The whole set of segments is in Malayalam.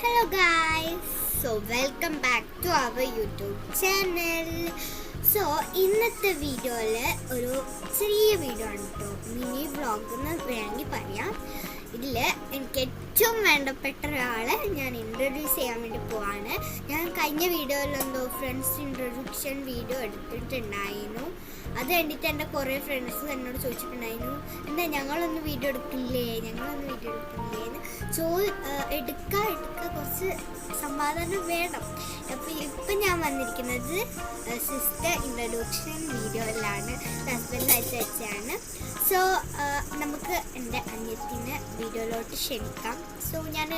Hello guys, so welcome back to our YouTube channel. So ഇന്നത്തെ വീഡിയോയിൽ ഒരു ചെറിയ വീഡിയോ ആണ് കേട്ടോ, മിനി വ്ളോഗ് എന്ന് വേണമെങ്കിൽ പറയാം. ഇതിൽ എനിക്ക് ഏറ്റവും വേണ്ടപ്പെട്ട ഒരാളെ ഞാൻ ഇൻട്രൊഡ്യൂസ് ചെയ്യാൻ വേണ്ടി പോവാണ്. ഞാൻ കഴിഞ്ഞ വീഡിയോയിൽ ഫ്രണ്ട്സ് ഇൻട്രൊഡക്ഷൻ വീഡിയോ എടുത്തിട്ടുണ്ടായിരുന്നു. അത് കണ്ടിട്ട് എൻ്റെ കുറേ ഫ്രണ്ട്സ് എന്നോട് ചോദിച്ചിട്ടുണ്ടായിരുന്നു, എന്താ ഞങ്ങളൊന്ന് വീഡിയോ എടുക്കില്ലേ എന്ന് എടുക്കുക കുറച്ച് സമാധാനം വേണം. അപ്പോൾ ഇപ്പം ഞാൻ വന്നിരിക്കുന്നത് സിസ്റ്റർ ഇൻട്രൊഡക്ഷൻ വീഡിയോയിലാണ്, ഹസ്ബൻഡ് അയച്ചു വെച്ചാണ്. സോ നമുക്ക് എൻ്റെ അനിയത്തിനെ വീഡിയോയിലോട്ട് ക്ഷണിക്കാം. സോ ഞാൻ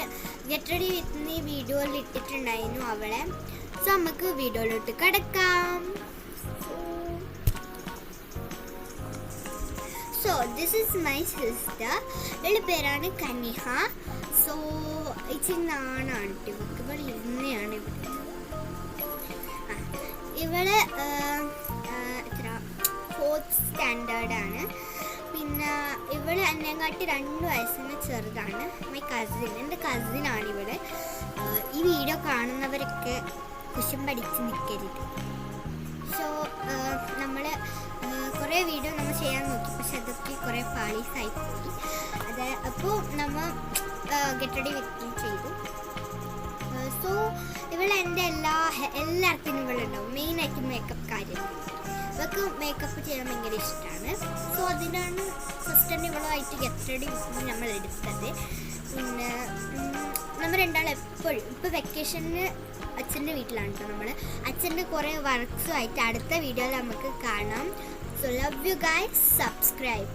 ഗെറ്റ് റെഡി വിത്ത് മീ വീഡിയോയിൽ ഇട്ടിട്ടുണ്ടായിരുന്നു അവളെ. സോ നമുക്ക് വീഡിയോയിലോട്ട് കിടക്കാം. So this is my sister. ഇവളുടെ പേരാണ് കനിഹ. സോ ഇച്ചിരി നാണാണ് ഇവൾക്ക്. ഇവൾ ഇരുന്നയാണ് ഇവള് എത്ര 4th സ്റ്റാൻഡേർഡാണ്. പിന്നെ ഇവള് എന്നെക്കാട്ടി 2 വയസ്സിന് ചെറുതാണ്. മൈ കസിൻ, എൻ്റെ കസിനാണ് ഇവള്. ഈ വീഡിയോ കാണുന്നവരൊക്കെ കുശുമ്പടിച്ച് നിൽക്കരുത്. സോ നമ്മൾ കുറേ വീഡിയോ നമ്മൾ ചെയ്യാൻ നോക്കി, പക്ഷെ അതൊക്കെ കുറേ പാളീസായിപ്പോയി. അപ്പോൾ നമ്മൾ ഗെറ്റ് റെഡി വിത്ത് ചെയ്തു. സോ ഇവളെൻ്റെ എല്ലാവർക്കും ഇവളുണ്ടാവും. മെയിനായിട്ട് മേക്കപ്പ് കാര്യങ്ങൾ. ഇവൾക്ക് മേക്കപ്പ് ചെയ്യാൻ ഭയങ്കര ഇഷ്ടമാണ്. സോ അതിനാണ് ഫസ്റ്റ് ഇവളുമായിട്ട് ഗെറ്റ് റെഡി വിത്ത് നമ്മൾ എടുത്തത്. പിന്നെ നമ്മൾ രണ്ടാളും എപ്പോഴും ഇപ്പോൾ വെക്കേഷന് അച്ഛൻ്റെ വീട്ടിലാണ് കേട്ടോ നമ്മൾ. അച്ഛൻ്റെ കുറേ വർക്ക്സുമായിട്ട് അടുത്ത വീഡിയോയിൽ നമുക്ക് കാണാം. So love you guys, subscribe.